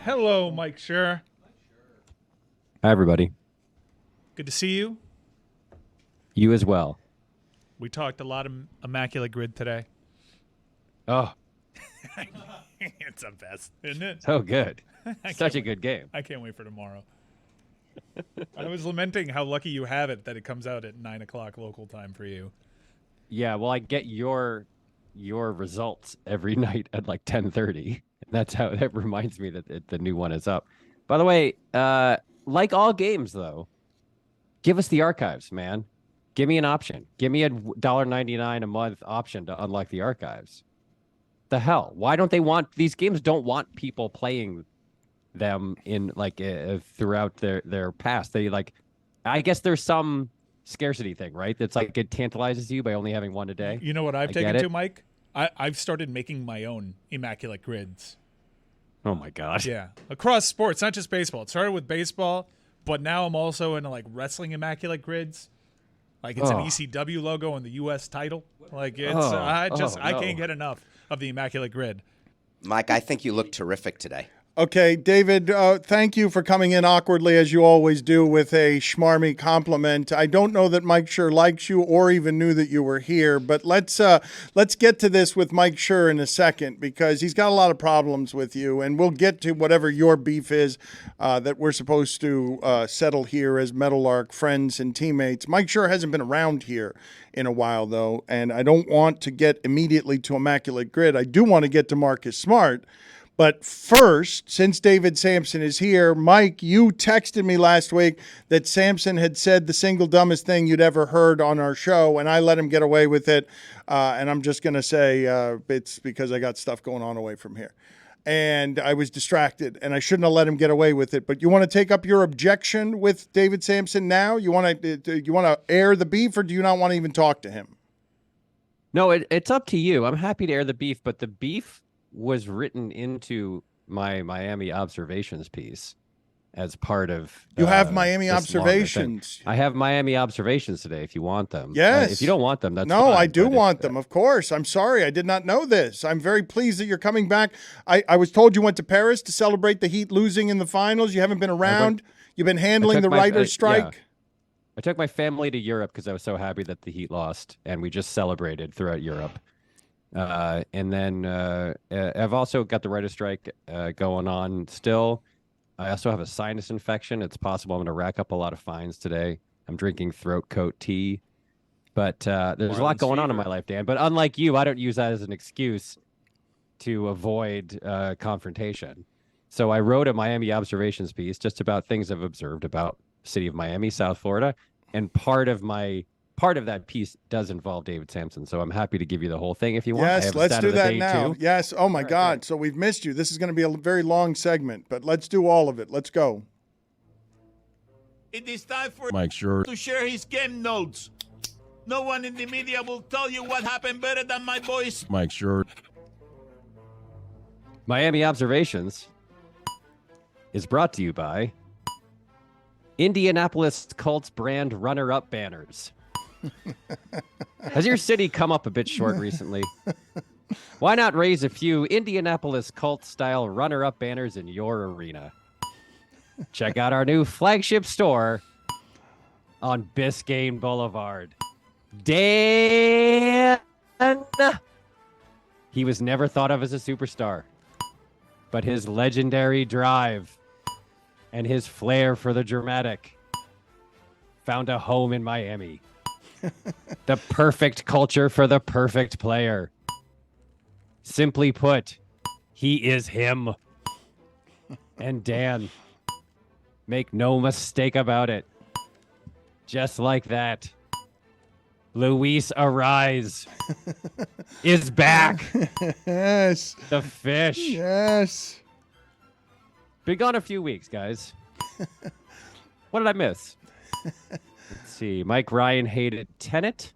Hello, Mike Schur. Hi, everybody. Good to see you. You as well. We talked a lot of Immaculate Grid today. Oh, It's the best, isn't it? so good. I Such a can't good game. I can't wait for tomorrow. I was lamenting how lucky you have it that it comes out at 9 o'clock local time for you. Yeah, well, I get your results every night at like 10:30. That reminds me that the new one is up. By the way, like all games, though, give us the archives, man. Give me an option. Give me a $1.99 a month option to unlock the archives. The hell? Why don't they want these games? Don't want people playing them in like throughout their past. They like, I guess there's some scarcity thing, right? It's like it tantalizes you by only having one a day. You know what I've taken to, Mike? I've started making my own Immaculate Grids. Oh my god! Yeah, across sports, not just baseball. It started with baseball, but now I'm also into like wrestling Immaculate Grids. Like it's an ECW logo and the U.S. title. Like it's I can't get enough of the Immaculate Grid. Mike, I think you look terrific today. Okay, David, thank you for coming in awkwardly, as you always do, with a schmarmy compliment. I don't know that Mike Schur likes you or even knew that you were here, but let's get to this with Mike Schur in a second, because he's got a lot of problems with you, and we'll get to whatever your beef is that we're supposed to settle here as Meadowlark friends and teammates. Mike Schur hasn't been around here in a while, though, and I don't want to get immediately to Immaculate Grid. I do want to get to Marcus Smart. But first, since David Samson is here, Mike, you texted me last week that Samson had said the single dumbest thing you'd ever heard on our show, and I let him get away with it. And I'm just going to say it's because I got stuff going on away from here. And I was distracted, and I shouldn't have let him get away with it. But you want to take up your objection with David Samson now? You want to air the beef, or do you not want to even talk to him? No, it's up to you. I'm happy to air the beef, but the beef was written into my Miami observations piece as part of you have Miami observations. I have Miami observations today if you want them. Yes. If you don't want them, that's no, fine, I do want them, of course. I'm sorry. I did not know this. I'm very pleased that you're coming back. I was told you went to Paris to celebrate the Heat losing in the finals. You haven't been around. You've been handling the writer's strike. Yeah. I took my family to Europe because I was so happy that the Heat lost, and we just celebrated throughout Europe. And then I've also got the writer's strike going on still. I also have a sinus infection. It's possible I'm going to rack up a lot of fines today. I'm drinking throat coat tea. But there's a lot going on in my life, Dan. But unlike you, I don't use that as an excuse to avoid confrontation. So I wrote a Miami observations piece just about things I've observed about the city of Miami, South Florida. And part of that piece does involve David Samson, so I'm happy to give you the whole thing if you want. Yes, let's do that now. Too. Yes. Oh, my God. So we've missed you. This is going to be a very long segment, but let's do all of it. Let's go. It is time for Mike Schur to share his game notes. No one in the media will tell you what happened better than my boys. Mike Schur. Miami Observations is brought to you by Indianapolis Colts brand runner-up banners. Has your city come up a bit short recently? Why not raise a few Indianapolis Colts-style runner-up banners in your arena? Check out our new flagship store on Biscayne Boulevard. Dan! He was never thought of as a superstar, but his legendary drive and his flair for the dramatic found a home in Miami. The perfect culture for the perfect player. Simply put, he is him. And Dan, make no mistake about it. Just like that, Luis Arise is back. Yes. The fish. Yes. Been gone a few weeks, guys. What did I miss? Let's see. Mike Ryan hated Tenet.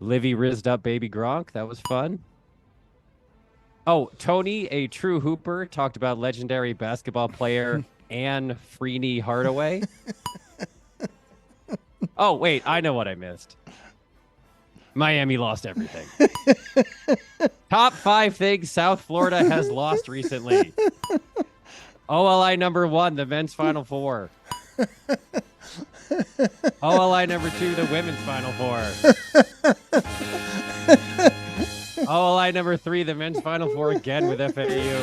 Livy rizzed up Baby Gronk. That was fun. Oh, Tony, a true hooper, talked about legendary basketball player Anne Freeney Hardaway. Oh, wait. I know what I missed. Miami lost everything. Top 5 things South Florida has lost recently. OLI number 1, the men's Final Four. OLI number 2, the women's Final Four. OLI number 3, the men's Final Four again with FAU.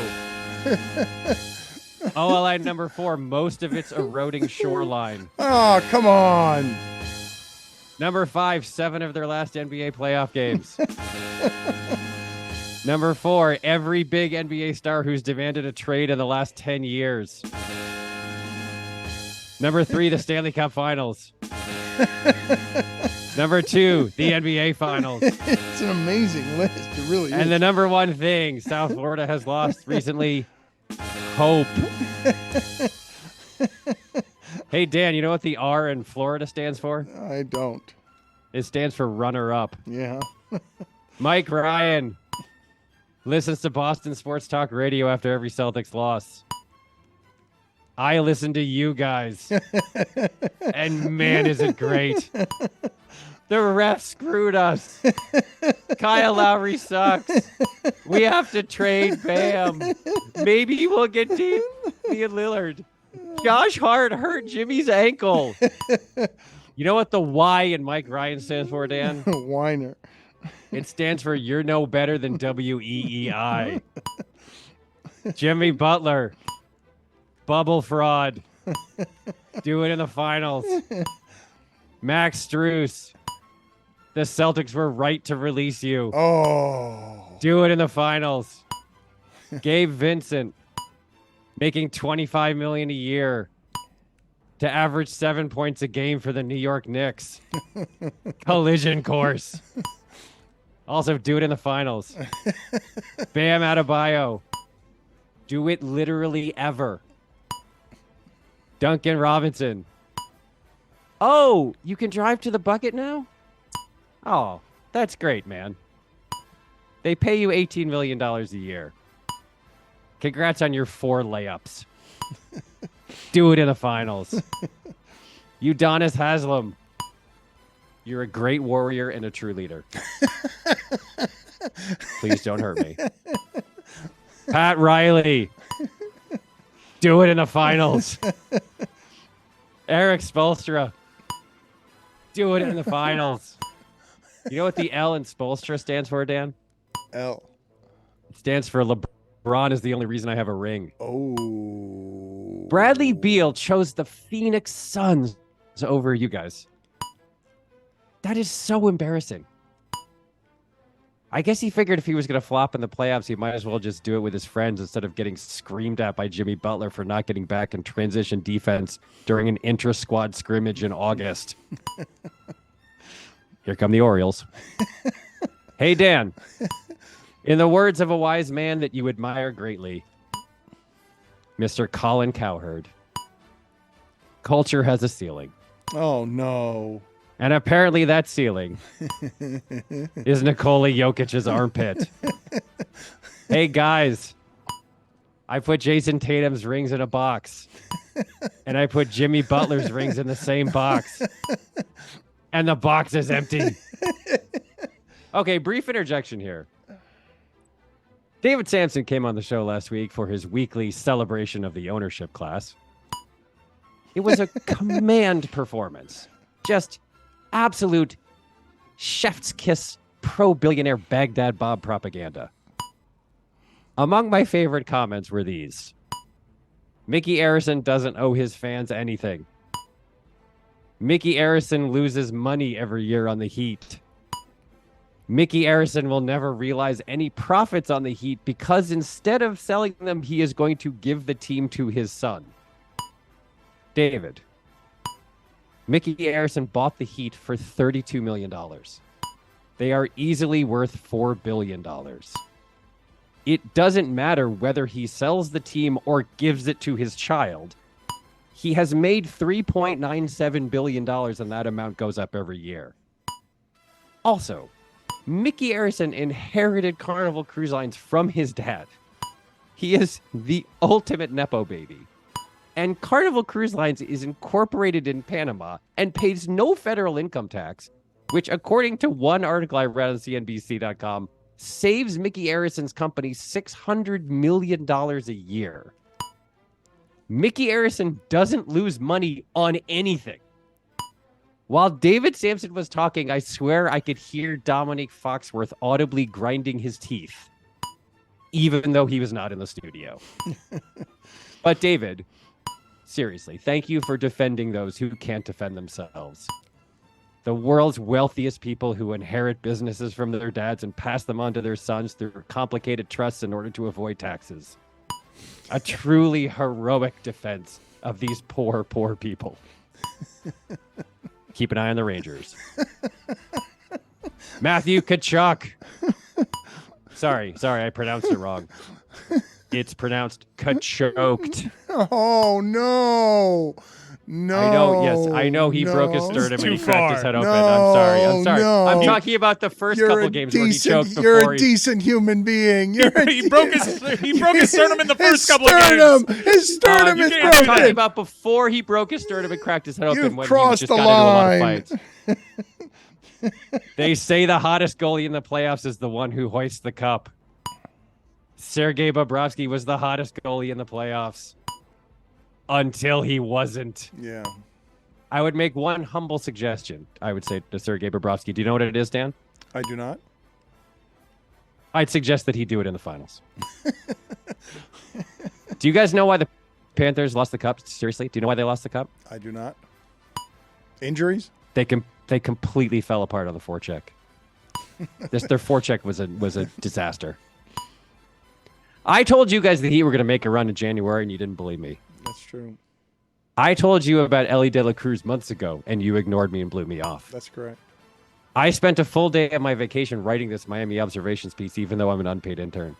OLI number 4, most of its eroding shoreline. Oh, come on. Number 5, 7 of their last NBA playoff games. Number 4, every big NBA star who's demanded a trade in the last 10 years. Number 3, the Stanley Cup Finals. Number 2, the NBA Finals. It's an amazing list. It really is. And the number 1 thing South Florida has lost recently, hope. Hey, Dan, you know what the R in Florida stands for? I don't. It stands for runner-up. Yeah. Mike Ryan listens to Boston Sports Talk Radio after every Celtics loss. I listen to you guys. And man, is it great. The refs screwed us. Kyle Lowry sucks. We have to trade Bam. Maybe we'll get Damian Lillard. Josh Hart hurt Jimmy's ankle. You know what the Y in Mike Ryan stands for, Dan? Whiner. It stands for You're No Better Than WEEI. Jimmy Butler. Bubble fraud. Do it in the finals. Max Strus. The Celtics were right to release you. Oh. Do it in the finals. Gabe Vincent. Making $25 million a year to average 7 points a game for the New York Knicks. Collision course. Also, do it in the finals. Bam Adebayo. Do it literally ever. Duncan Robinson. Oh, you can drive to the bucket now? Oh, that's great, man. They pay you $18 million a year. Congrats on your 4 layups. Do it in the finals. Udonis Haslem. You're a great warrior and a true leader. Please don't hurt me. Pat Riley. Do it in the finals. Eric Spoelstra. Do it in the finals. You know what the L in Spoelstra stands for, Dan? L. It stands for LeBron is the only reason I have a ring. Oh. Bradley Beal chose the Phoenix Suns over you guys. That is so embarrassing. I guess he figured if he was going to flop in the playoffs, he might as well just do it with his friends instead of getting screamed at by Jimmy Butler for not getting back in transition defense during an intra-squad scrimmage in August. Here come the Orioles. Hey, Dan. In the words of a wise man that you admire greatly, Mr. Colin Cowherd, culture has a ceiling. Oh, no. And apparently that ceiling is Nikola Jokic's armpit. Hey, guys, I put Jason Tatum's rings in a box. And I put Jimmy Butler's rings in the same box. And the box is empty. Okay, brief interjection here. David Samson came on the show last week for his weekly celebration of the ownership class. It was a command performance. Just absolute chef's kiss pro-billionaire Baghdad Bob propaganda. Among my favorite comments were these. Mickey Arison doesn't owe his fans anything. Mickey Arison loses money every year on the Heat. Mickey Arison will never realize any profits on the Heat because instead of selling them, he is going to give the team to his son. David, Mickey Arison bought the Heat for $32 million. They are easily worth $4 billion. It doesn't matter whether he sells the team or gives it to his child. He has made $3.97 billion and that amount goes up every year. Also, Mickey Arison inherited Carnival Cruise Lines from his dad. He is the ultimate Nepo baby. And Carnival Cruise Lines is incorporated in Panama and pays no federal income tax, which, according to one article I read on CNBC.com, saves Mickey Arison's company $600 million a year. Mickey Arison doesn't lose money on anything. While David Samson was talking, I swear I could hear Dominique Foxworth audibly grinding his teeth, even though he was not in the studio. But David, seriously, thank you for defending those who can't defend themselves. The world's wealthiest people who inherit businesses from their dads and pass them on to their sons through complicated trusts in order to avoid taxes. A truly heroic defense of these poor, poor people. Keep an eye on the Rangers. Matthew Tkachuk. Sorry, I pronounced it wrong. It's pronounced Kachoked. Oh, no. No. I know he broke his sternum and he too cracked his far. head open. No, I'm sorry. no. I'm talking about the first couple games where he choked before You're a decent human being. He broke his sternum in the first couple of games. His sternum you is can't- I'm broken. talking about before he broke his sternum and cracked his head open You've when he crossed just the got into a lot of line. fights. They say the hottest goalie in the playoffs is the one who hoists the cup. Sergei Bobrovsky was the hottest goalie in the playoffs until he wasn't. Yeah. I would make one humble suggestion. I would say to Sergei Bobrovsky, do you know what it is, Dan? I do not. I'd suggest that he do it in the finals. Do you guys know why the Panthers lost the cup? Seriously, do you know why they lost the cup? I do not. Injuries? They completely fell apart on the forecheck. Their forecheck was a disaster. I told you guys that he were going to make a run in January, and you didn't believe me. That's true. I told you about Ellie De La Cruz months ago, and you ignored me and blew me off. That's correct. I spent a full day of my vacation writing this Miami observations piece, even though I'm an unpaid intern.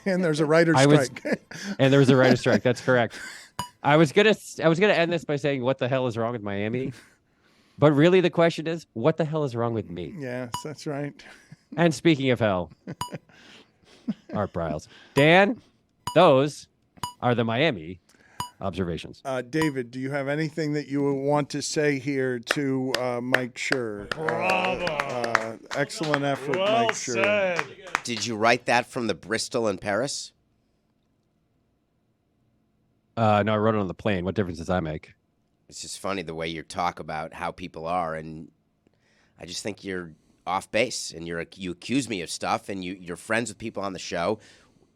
And there's a writer's strike. And there was a writer's strike. That's correct. I was gonna end this by saying, "What the hell is wrong with Miami?" But really, the question is, what the hell is wrong with me? Yes, that's right. And speaking of hell, Art Briles, Dan, those are the Miami observations. David, do you have anything that you want to say here to Mike Schur? Bravo. Excellent effort, Well Mike Schur. said. Did you write that from the Bristol in Paris? No, I wrote it on the plane. What difference does that make? It's just funny the way you talk about how people are, and I just think you're off base, and you accuse me of stuff, and you're friends with people on the show.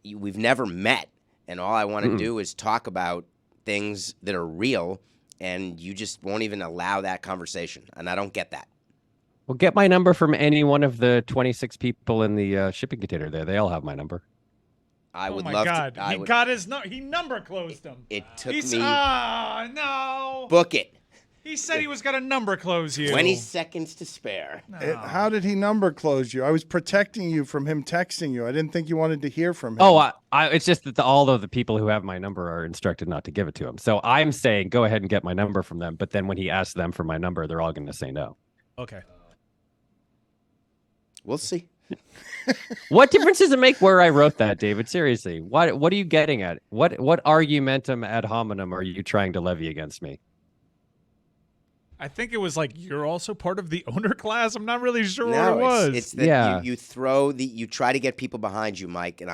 We've never met, and all I want to do is talk about things that are real, and you just won't even allow that conversation, and I don't get that. Well, get my number from any one of the 26 people in the shipping container there. They all have my number. I would Oh my love God! to. He got his he number closed him. It took He's me. no. Book it. He said he was gonna number close you. 20 seconds to spare. How did he number close you? I was protecting you from him texting you. I didn't think you wanted to hear from him. Oh, it's just that all of the people who have my number are instructed not to give it to him. So I'm saying go ahead and get my number from them. But then when he asks them for my number, they're all going to say no. Okay. We'll see. What difference does it make where I wrote that, David? Seriously, what are you getting at? What argumentum ad hominem are you trying to levy against me? I think it was like you're also part of the owner class. I'm not really sure No, what it was. it's that Yeah. you try to get people behind you, Mike, and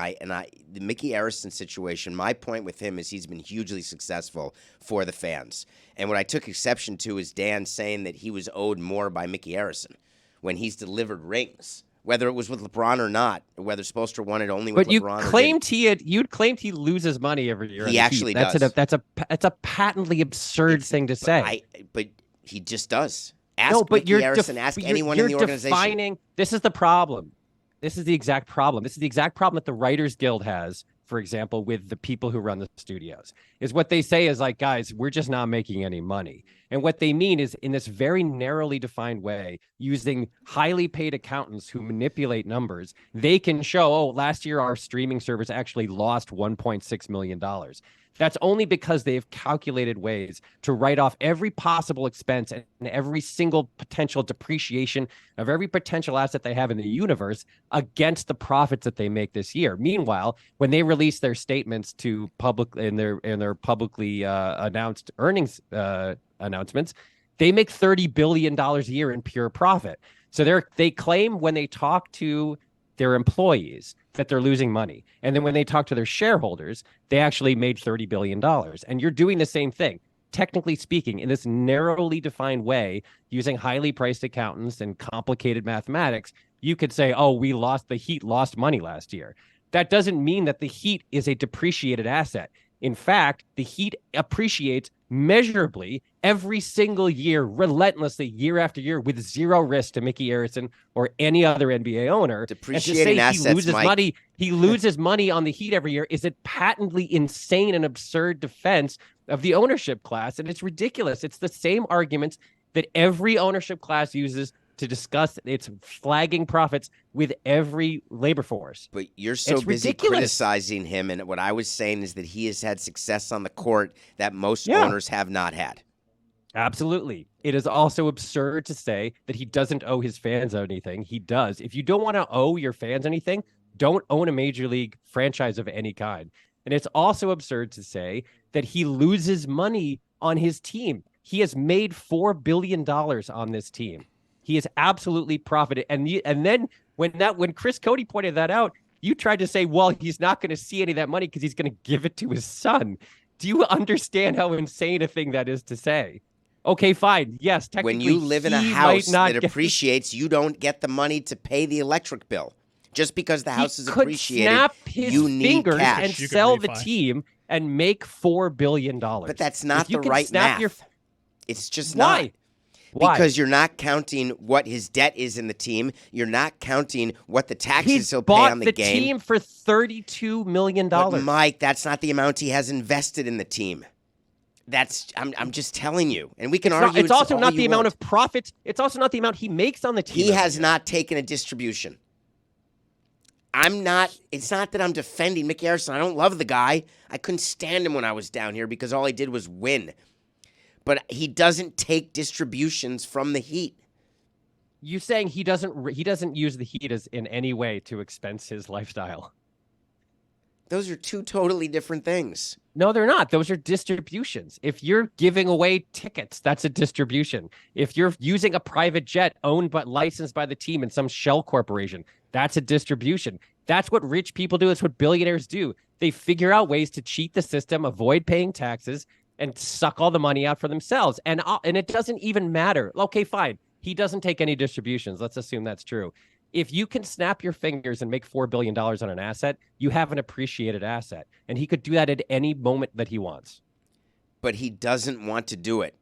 the Mickey Arison situation, my point with him is he's been hugely successful for the fans. And what I took exception to is Dan saying that he was owed more by Mickey Arison when he's delivered rings, whether it was with LeBron or not, or whether Spoelstra won it only with But you LeBron. claimed you'd claimed he loses money every year. He on the actually Heat. does. That's a patently absurd thing to say. But he just does. Ask No, but Mickey you're Arison, ask anyone in the organization. Defining, this is the problem. This is the exact problem. This is the exact problem that the Writers Guild has, for example, with the people who run the studios. Is what they say is like, guys, we're just not making any money. And what they mean is in this very narrowly defined way, using highly paid accountants who manipulate numbers, they can show, oh, last year our streaming service actually lost $1.6 million. That's only because they've calculated ways to write off every possible expense and every single potential depreciation of every potential asset they have in the universe against the profits that they make this year. Meanwhile, when they release their statements to public in their publicly announced earnings announcements, they make $30 billion a year in pure profit. So they claim when they talk to their employees that they're losing money. And then when they talk to their shareholders, they actually made $30 billion. And you're doing the same thing, technically speaking, in this narrowly defined way, using highly priced accountants and complicated mathematics. You could say, oh, the Heat lost money last year. That doesn't mean that the Heat is a depreciated asset. In fact, the Heat appreciates measurably every single year, relentlessly, year after year, with zero risk to Mickey Arison or any other NBA owner. Depreciating assets, he loses Mike. money. He loses money on the Heat every year is a patently insane and absurd defense of the ownership class, and it's ridiculous. It's the same arguments that every ownership class uses to discuss its flagging profits with every labor force. But you're so busy criticizing him, and what I was saying is that he has had success on the court that most owners have not had. Absolutely. It is also absurd to say that he doesn't owe his fans anything. He does. If you don't want to owe your fans anything, don't own a major league franchise of any kind. And it's also absurd to say that he loses money on his team. He has made $4 billion on this team. He has absolutely profited. And then when Chris Cody pointed that out, you tried to say, well, he's not going to see any of that money because he's going to give it to his son. Do you understand how insane a thing that is to say? Okay, fine. Yes, technically, when you live in a house that appreciates, you don't get the money to pay the electric bill. Just because the house is appreciated, snap his you need fingers cash. and sell the team and make $4 billion. But that's not the right math. It's just not. Why? Why? Because you're not counting what his debt is in the team. You're not counting what the taxes he'll pay on the game. He bought the team for $32 million. But Mike, that's not the amount he has invested in the team. I'm just telling you. And we can argue. It's also not the amount of profits. It's also not the amount he makes on the team. He has not taken a distribution. It's not that I'm defending Mickey Arison. I don't love the guy. I couldn't stand him when I was down here because all he did was win. But he doesn't take distributions from the Heat. You saying he doesn't use the Heat as in any way to expense his lifestyle? Those are two totally different things. No, they're not. Those are distributions. If you're giving away tickets, that's a distribution. If you're using a private jet owned but licensed by the team in some shell corporation, that's a distribution. That's what rich people do. That's what billionaires do. They figure out ways to cheat the system, avoid paying taxes, and suck all the money out for themselves. And it doesn't even matter. Okay, fine. He doesn't take any distributions. Let's assume that's true. If you can snap your fingers and make $4 billion on an asset, you have an appreciated asset. And he could do that at any moment that he wants. But he doesn't want to do it.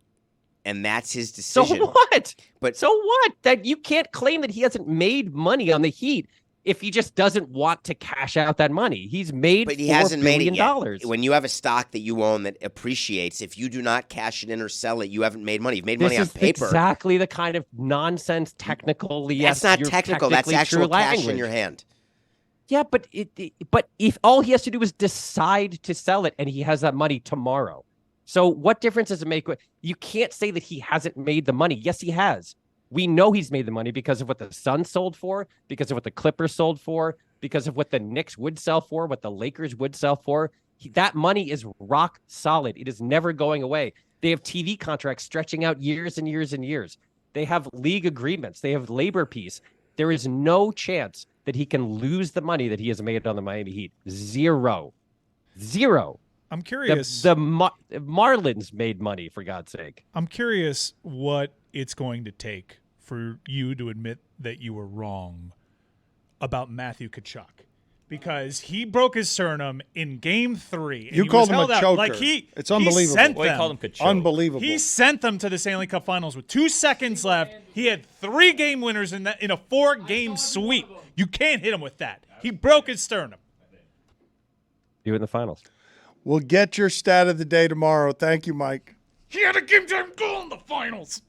And that's his decision. So what? So what? That you can't claim that he hasn't made money on the Heat if he just doesn't want to cash out that money. He's made But he hasn't made it $4 yet. When you have a stock that you own that appreciates, if you do not cash it in or sell it, you haven't made money. You've made money on paper. This is exactly the kind of nonsense technical. That's not technical. That's actual cash in your hand. Yeah, but if all he has to do is decide to sell it and he has that money tomorrow. So what difference does it make? You can't say that he hasn't made the money. Yes, he has. We know he's made the money because of what the Suns sold for, because of what the Clippers sold for, because of what the Knicks would sell for, what the Lakers would sell for. That money is rock solid. It is never going away. They have TV contracts stretching out years and years and years. They have league agreements. They have labor peace. There is no chance that he can lose the money that he has made on the Miami Heat. Zero. I'm curious. The Marlins made money, for God's sake. I'm curious what it's going to take for you to admit that you were wrong about Matthew Tkachuk, because he broke his sternum in Game 3. And you called him a choker. Like it's unbelievable. He called him Kachuk. Unbelievable. He sent them to the Stanley Cup Finals with 2 seconds left. He had 3 game winners in a 4-game sweep. You can't hit him with that. He broke his sternum. You in the finals. We'll get your stat of the day tomorrow. Thank you, Mike. He had a game-time goal in the finals.